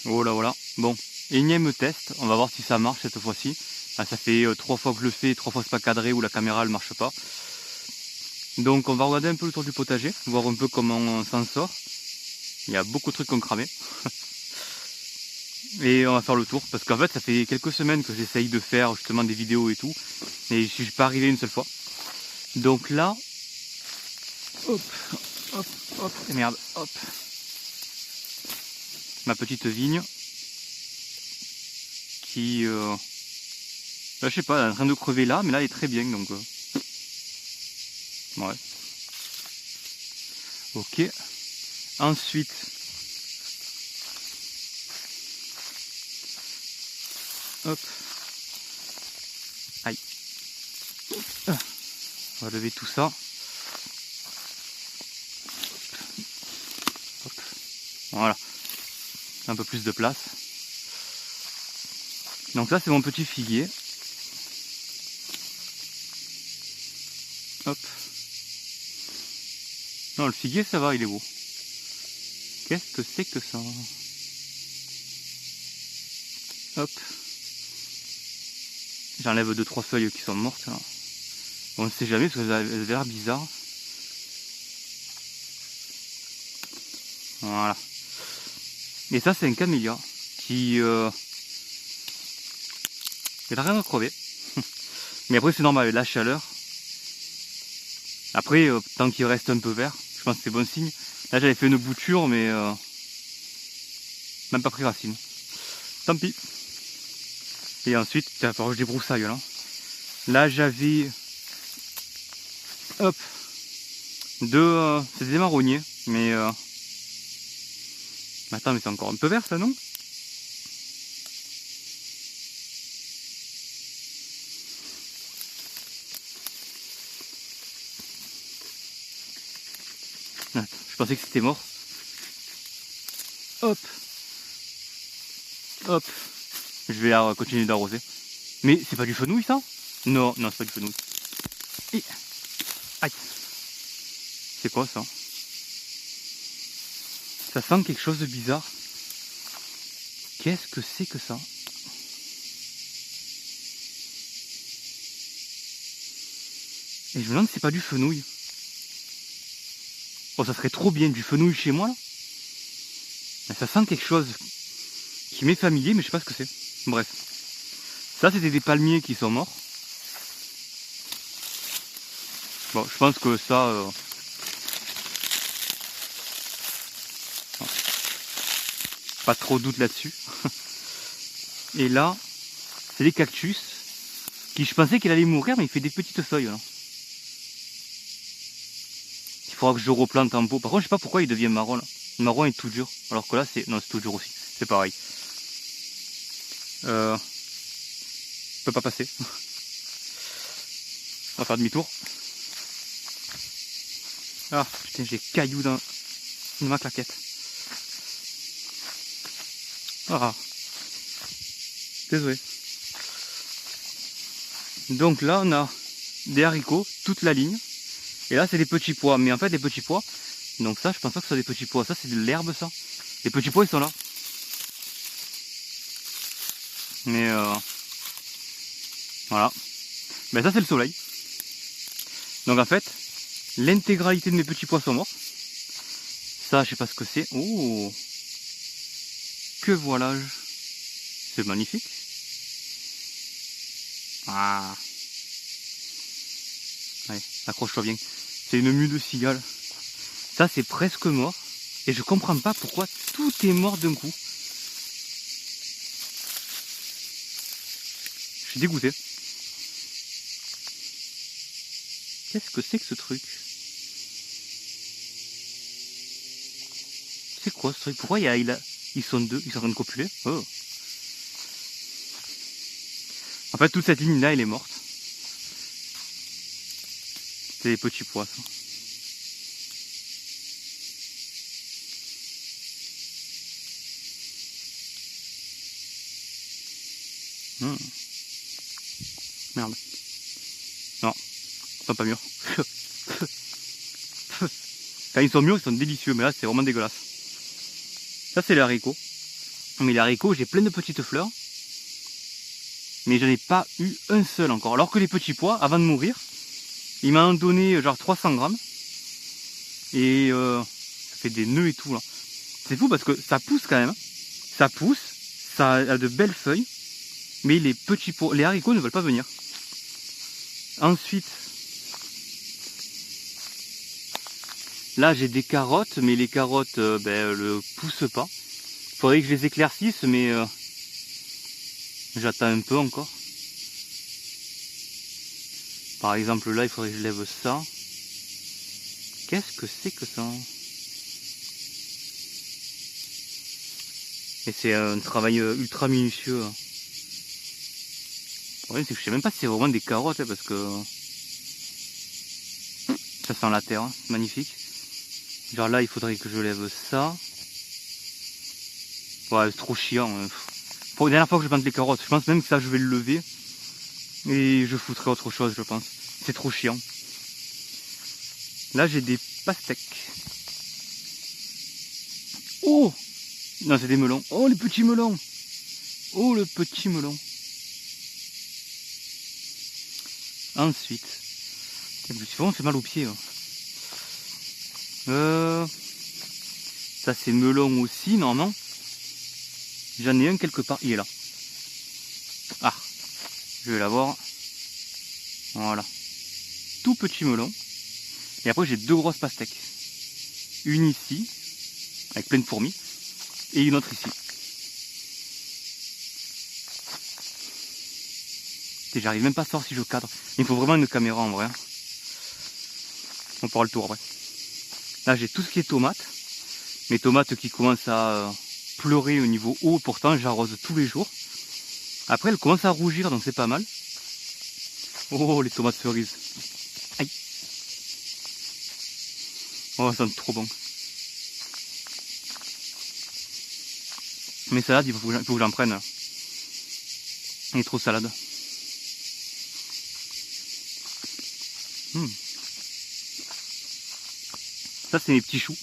Voilà. Bon, énième test, on va voir si ça marche cette fois-ci. Ah, ça fait 3 fois que je le fais, 3 fois c'est pas cadré ou la caméra elle marche pas. Donc on va regarder un peu le tour du potager, voir un peu comment on s'en sort. Il y a beaucoup de trucs qu'on cramait. Et on va faire le tour, parce qu'en fait ça fait quelques semaines que j'essaye de faire justement des vidéos et tout. Et je suis pas arrivé une seule fois. Donc là, hop, et merde, hop. Ma petite vigne qui, là, je sais pas, elle est en train de crever là, mais là elle est très bien, donc ouais. Ok. Ensuite, hop, aïe, on va lever tout ça. Hop. Voilà, un peu plus de place. Donc là c'est mon petit figuier. Hop. Non, le figuier ça va, il est beau. Qu'est-ce que c'est que ça? Hop. J'enlève 2-3 feuilles qui sont mortes là. On ne sait jamais parce qu'elles avaient l'air bizarres. Voilà. Et ça c'est un camélia qui il a rien à crever. Mais après c'est normal, la chaleur. Après tant qu'il reste un peu vert, je pense que c'est bon signe. Là j'avais fait une bouture mais même pas pris racine. Tant pis. Et ensuite, il va falloir que je débroussaille là. Là j'avais hop c'est des marronniers, mais attends, mais c'est encore un peu vert ça, non? Attends, je pensais que c'était mort. Hop. Je vais continuer d'arroser. Mais c'est pas du fenouil ça? Non, c'est pas du fenouil. Et... aïe. C'est quoi ça? Ça sent quelque chose de bizarre. Qu'est-ce que c'est que ça? Et je me demande si c'est pas du fenouil. Oh, ça serait trop bien du fenouil chez moi là. Mais ça sent quelque chose qui m'est familier, mais je sais pas ce que c'est. Bref. Ça, c'était des palmiers qui sont morts. Bon, je pense que ça... pas trop de doute là-dessus. Et là, c'est des cactus qui, je pensais qu'il allait mourir, mais il fait des petites feuilles là. Il faudra que je replante en pot. Par contre, je sais pas pourquoi il devient marron là. Le marron est tout dur, alors que là, c'est... non, c'est tout dur aussi. C'est pareil. Je peux pas passer. On va faire demi-tour. Ah, putain, j'ai cailloux dans ma claquette. Ah, désolé. Donc là, on a des haricots, toute la ligne. Et là, c'est des petits pois. Mais en fait, les petits pois, donc ça, je pense pas que ce soit des petits pois. Ça, c'est de l'herbe, ça. Les petits pois, ils sont là. Mais voilà. Ben ça, c'est le soleil. Donc en fait, l'intégralité de mes petits pois sont morts. Ça, je sais pas ce que c'est. Oh, que voilà. C'est magnifique. Ah. Allez, accroche-toi bien. C'est une mue de cigale. Ça, c'est presque mort. Et je comprends pas pourquoi tout est mort d'un coup. Je suis dégoûté. Qu'est-ce que c'est que ce truc? C'est quoi ce truc? Pourquoi ils sont deux? Ils sont en train de copuler? Oh. En fait, toute cette ligne-là, elle est morte. C'est des petits pois, ça. Merde. Non, ils sont pas mûrs. Quand ils sont mûrs, ils sont délicieux, mais là, c'est vraiment dégueulasse. Ça, c'est les haricots. Mais les haricots, j'ai plein de petites fleurs. Mais j'en ai pas eu un seul encore. Alors que les petits pois, avant de mourir, ils m'en ont donné genre 300 grammes. Et ça fait des nœuds et tout là. C'est fou parce que ça pousse quand même. Hein. Ça pousse, ça a de belles feuilles. Mais les petits pois, les haricots ne veulent pas venir. Ensuite, là j'ai des carottes, mais les carottes le poussent pas. Faudrait que je les éclaircisse, mais j'attends un peu encore. Par exemple là, il faudrait que je lève ça. Qu'est-ce que c'est que ça? Et c'est un travail ultra minutieux. Le problème c'est que je sais même pas si c'est vraiment des carottes, hein, parce que ça sent la terre, hein. C'est magnifique. Genre là il faudrait que je lève ça. Ouais, c'est trop chiant. Pour la dernière fois que je plante les carottes, je pense même que ça je vais le lever. Et je foutrai autre chose, je pense. C'est trop chiant. Là j'ai des pastèques. Oh! Non, c'est des melons. Oh, les petits melons! Oh, le petit melon! Ensuite, souvent on fait mal aux pieds. Hein. Ça c'est melon aussi, normalement. J'en ai un quelque part. Il est là. Ah, je vais l'avoir. Voilà. Tout petit melon. Et après j'ai deux grosses pastèques. Une ici, avec plein de fourmis. Et une autre ici. Et j'arrive même pas à savoir si je cadre. Il faut vraiment une caméra en vrai. On fera le tour après. Là j'ai tout ce qui est tomates. Mes tomates qui commencent à pleurer au niveau haut. Pourtant j'arrose tous les jours. Après elles commencent à rougir, donc c'est pas mal. Oh, les tomates cerises. Aïe. Oh, ça sent trop bon. Mes salades, il faut que j'en prenne. Il est trop salade. Ça, c'est mes petits choux.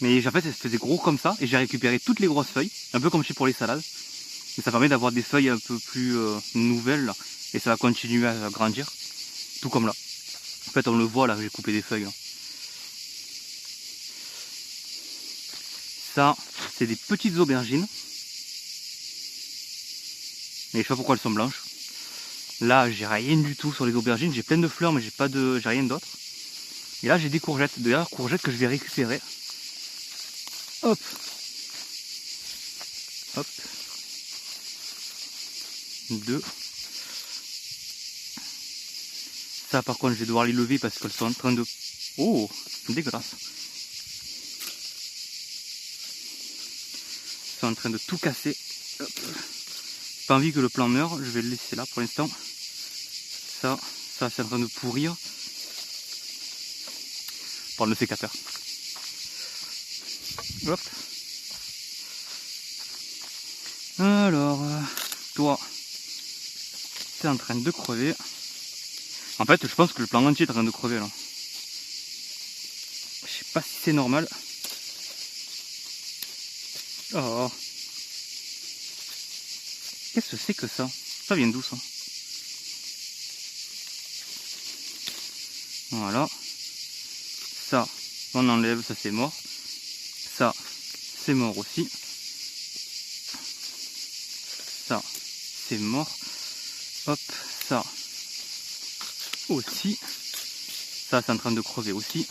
Mais en fait, ça se faisait gros comme ça. Et j'ai récupéré toutes les grosses feuilles. Un peu comme je fais pour les salades. Et ça permet d'avoir des feuilles un peu plus nouvelles. Là, et ça va continuer à grandir. Tout comme là. En fait, on le voit là, j'ai coupé des feuilles. Là. Ça, c'est des petites aubergines. Mais je sais pas pourquoi elles sont blanches. Là, j'ai rien du tout sur les aubergines. J'ai plein de fleurs, mais j'ai rien d'autre. Et là, j'ai des courgettes. D'ailleurs, courgettes que je vais récupérer. Hop. Hop. 2. Ça, par contre, je vais devoir les lever parce qu'elles sont en train de... Oh, dégueulasse. Elles sont en train de tout casser. Hop. Pas envie que le plant meure, je vais le laisser là pour l'instant. Ça c'est en train de pourrir. Par le sécateur. Hop. Alors, toi, c'est en train de crever. En fait, je pense que le plant entier est en train de crever là. Je sais pas si c'est normal. Oh. Qu'est-ce que c'est que ça? Ça vient d'où ça? Voilà. Ça, on enlève, ça c'est mort. Ça, c'est mort aussi. Ça, c'est mort. Hop, ça aussi. Ça, c'est en train de crever aussi.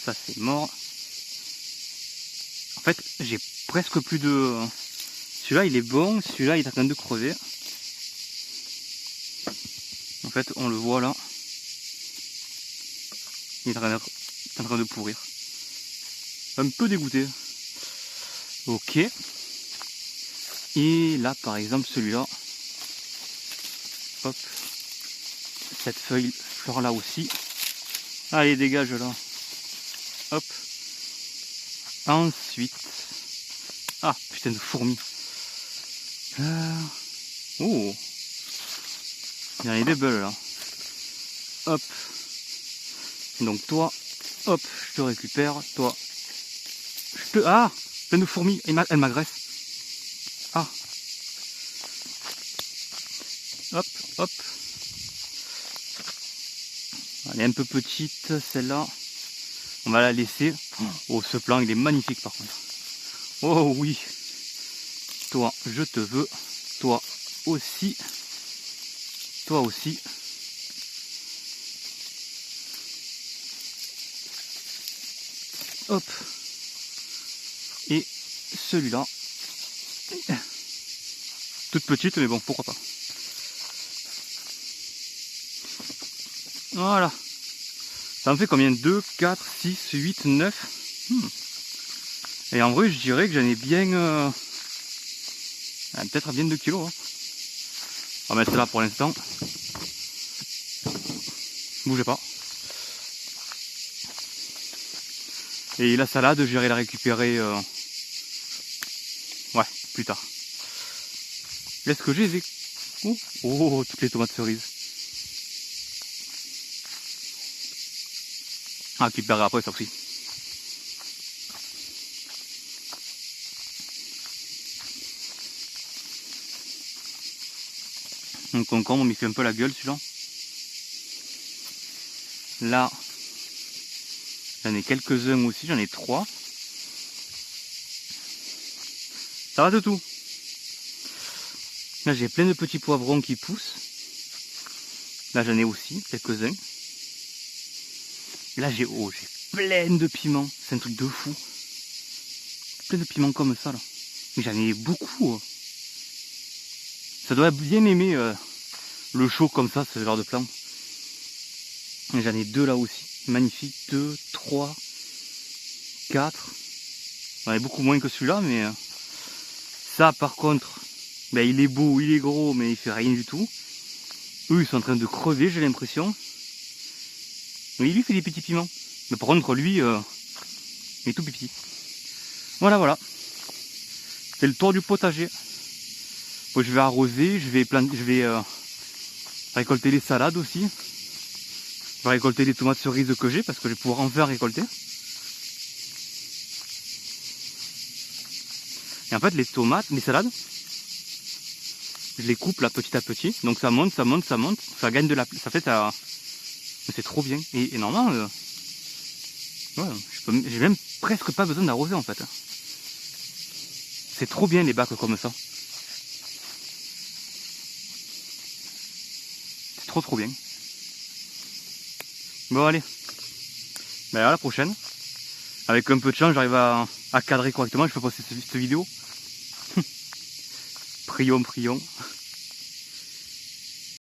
Ça, c'est mort. En fait, j'ai presque plus de... Celui-là, il est bon. Celui-là, il est en train de crever. En fait, on le voit là. Il est en train de pourrir. Un peu dégoûté. Ok. Et là, par exemple, celui-là. Hop. Cette feuille, fleur là aussi. Allez, dégage là. Hop. Ensuite. Ah, putain de fourmis. Oh. Il y en a des belles là. hop. Donc toi, hop, je te récupère, toi, je te... Ah, plein de fourmis, elle m'agresse. Ah. Hop, hop. Elle est un peu petite, celle-là. On va la laisser. Oh, ce plan, il est magnifique par contre. Oh oui. Toi, je te veux. Toi aussi. Toi aussi. Hop. Et celui-là. Toute petite, mais bon, pourquoi pas. Voilà. Ça en fait combien? 2, 4, 6, 8, 9. Et en vrai, je dirais que j'en ai bien... peut-être bien 2 kilos. Hein. On va mettre là pour l'instant. Bougez pas. Et la salade, j'irai la récupérer... Ouais, plus tard. Est-ce que j'ai des... Oh, toutes les tomates cerises. Ah, récupérer après ça aussi. Un concombre, il fait un peu la gueule celui-là. Là, j'en ai quelques-uns aussi, j'en ai 3. Ça va de tout. Là, j'ai plein de petits poivrons qui poussent. Là, j'en ai aussi quelques-uns. Et là, j'ai plein de piments. C'est un truc de fou. Plein de piments comme ça, là. Mais j'en ai beaucoup. Ça doit bien aimer le chaud comme ça, ce genre de plante. Et j'en ai 2 là aussi. Magnifique. 2, 3, 4. J'en ai beaucoup moins que celui-là, mais ça, par contre, ben, il est beau, il est gros, mais il fait rien du tout. Eux, ils sont en train de crever, j'ai l'impression. Mais il lui fait des petits piments. Mais par contre, lui, il est tout petit. Voilà, voilà. C'est le tour du potager. Bon, je vais arroser, je vais récolter les salades aussi. Je vais récolter les tomates cerises que j'ai parce que je vais pouvoir enfin récolter. Et en fait, les tomates, les salades, je les coupe là petit à petit. Donc ça monte, ça monte, ça monte. Ça gagne de la place. Ça fait ça. C'est trop bien. Et normalement, ouais, j'ai même presque pas besoin d'arroser en fait. C'est trop bien les bacs comme ça. C'est trop bien. Bon allez. Ben à la prochaine. Avec un peu de chance, j'arrive à cadrer correctement. Je peux passer cette vidéo. Prions.